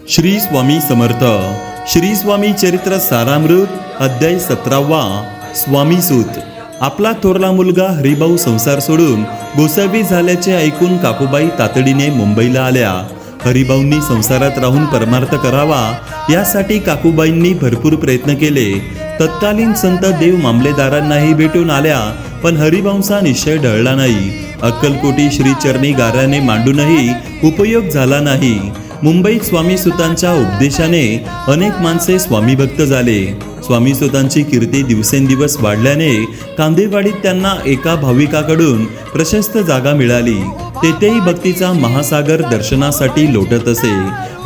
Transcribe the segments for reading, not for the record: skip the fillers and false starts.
श्री स्वामी समर्थ. श्री स्वामी चरित्र सारामृत अध्याय 17वा. स्वामी सूत. आपला थोरला मुलगा हरिभाऊ संसार सोडून गोसावी झाल्याचे ऐकून काकूबाई तातडीने मुंबईला आल्या. हरिभाऊंनी संसारात राहून परमार्थ करावा यासाठी काकूबाईंनी भरपूर प्रयत्न केले. तत्कालीन संत देव मामलेदारांनाही भेटून आल्या, पण हरिभाऊंचा निश्चय ढळला नाही. अक्कलकोटी श्रीचरणी गाऱ्याने मांडूनही उपयोग झाला नाही. मुंबईत स्वामी सुतांच्या उपदेशाने अनेक माणसे स्वामी भक्त झाले. स्वामी सुतांची कीर्ती दिवसेंदिवस वाढल्याने कांदेवाडीत त्यांना एका भाविकाकडून प्रशस्त जागा मिळाली. तेथेही भक्तीचा महासागर दर्शनासाठी लोटत असे.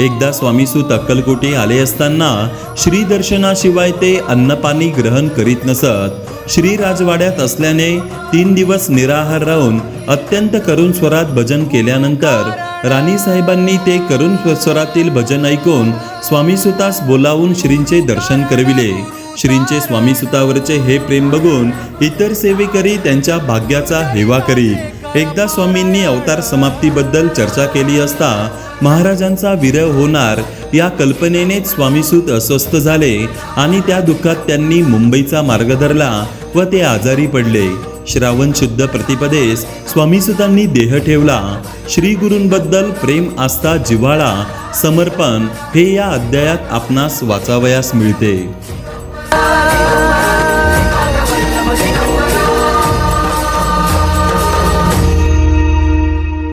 एकदा स्वामीसूत अक्कलकोटी आले असताना श्री दर्शनाशिवाय ते अन्नपाणी ग्रहण करीत नसत. श्री राजवाड्यात असल्याने 3 दिवस निराहार राहून अत्यंत करुण स्वरात भजन केल्यानंतर राणी साहेबांनी ते करुण स्वरातील भजन ऐकून स्वामीसुतास बोलावून श्रींचे दर्शन करविले. श्रींचे स्वामीसुतावरचे हे प्रेम बघून इतर सेवेकरी त्यांच्या भाग्याचा हेवा करीत. एकदा स्वामींनी अवतार समाप्तीबद्दल चर्चा केली असता महाराजांचा विरह होणार या कल्पनेनेच स्वामीसूत अस्वस्थ झाले आणि त्या दुःखात त्यांनी मुंबईचा मार्ग धरला व ते आजारी पडले. श्रावण शुद्ध प्रतिपदेस स्वामीसुतांनी देह ठेवला. श्री गुरूंबद्दल प्रेम, आस्था, जिव्हाळा, समर्पण हे या अध्यायात आपणास वाचावयास मिळते.